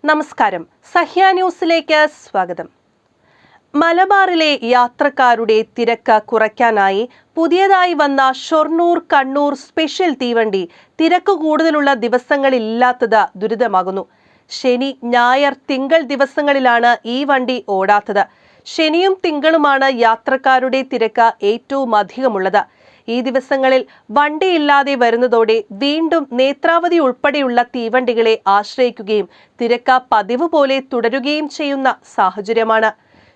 നമസ്കാരം. സഹ്യ ന്യൂസിലേക്ക് സ്വാഗതം. മലബാറിലെ യാത്രക്കാരുടെ തിരക്ക് കുറയ്ക്കാനായി പുതിയതായി വന്ന ഷൊർണൂർ കണ്ണൂർ സ്പെഷ്യൽ തീവണ്ടി തിരക്ക് കൂടുതലുള്ള ദിവസങ്ങളില്ലാത്തത് ദുരിതമാകുന്നു. ശനി, ഞായർ, തിങ്കൾ ദിവസങ്ങളിലാണ് ഈ വണ്ടി ഓടാത്തത്. ശനിയും തിങ്കളുമാണ് യാത്രക്കാരുടെ തിരക്ക് ഏറ്റവും അധികമുള്ളത്. ഈ ദിവസങ്ങളിൽ വണ്ടിയില്ലാതെ വരുന്നതോടെ വീണ്ടും നേത്രാവതി ഉൾപ്പെടെയുള്ള തീവണ്ടികളെ ആശ്രയിക്കുകയും തിരക്ക് പതിവ് പോലെ തുടരുകയും ചെയ്യുന്ന സാഹചര്യമാണ്.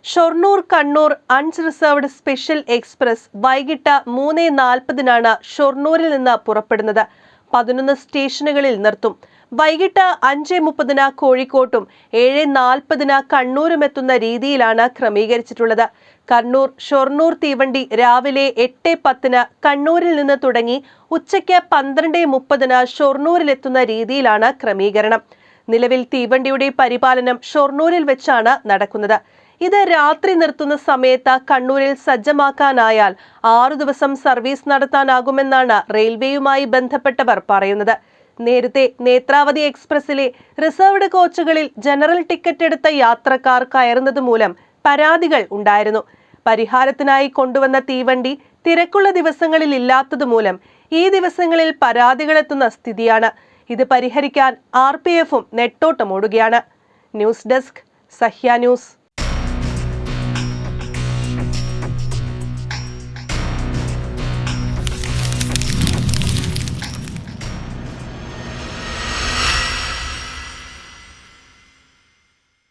Shoranur Kannur unreserved special express വൈകിട്ട് 3:40 ഷൊർണൂരിൽ നിന്ന് പുറപ്പെടുന്നത്. 11 സ്റ്റേഷനുകളിൽ നിർത്തും. വൈകിട്ട് 5:30 കോഴിക്കോട്ടും 7:40 കണ്ണൂരും എത്തുന്ന രീതിയിലാണ് ക്രമീകരിച്ചിട്ടുള്ളത്. കണ്ണൂർ ഷൊർണൂർ തീവണ്ടി രാവിലെ 8:10 കണ്ണൂരിൽ നിന്ന് തുടങ്ങി ഉച്ചയ്ക്ക് 12:30 ഷൊർണൂരിലെത്തുന്ന രീതിയിലാണ് ക്രമീകരണം. നിലവിൽ തീവണ്ടിയുടെ പരിപാലനം ഷൊർണൂരിൽ വെച്ചാണ് നടക്കുന്നത്. ഇത് രാത്രി നിർത്തുന്ന സമയത്ത് കണ്ണൂരിൽ സജ്ജമാക്കാനായാൽ 6 ദിവസം സർവീസ് നടത്താനാകുമെന്നാണ് റെയിൽവേയുമായി ബന്ധപ്പെട്ടവർ പറയുന്നത്. നേരത്തെ നേത്രാവതി എക്സ്പ്രസിലെ റിസർവ്ഡ് കോച്ചുകളിൽ ജനറൽ ടിക്കറ്റ് എടുത്ത യാത്രക്കാർ കയറുന്നത് മൂലം പരാതികൾ ഉണ്ടായിരുന്നു. പരിഹാരത്തിനായി കൊണ്ടുവന്ന തീവണ്ടി തിരക്കുള്ള ദിവസങ്ങളിൽ ഇല്ലാത്തതുമൂലം ഈ ദിവസങ്ങളിൽ പരാതികളെത്തുന്ന സ്ഥിതിയാണ്. ഇത് പരിഹരിക്കാൻ RPFും നെട്ടോട്ടമോടുകയാണ്. News desk, Sahya news.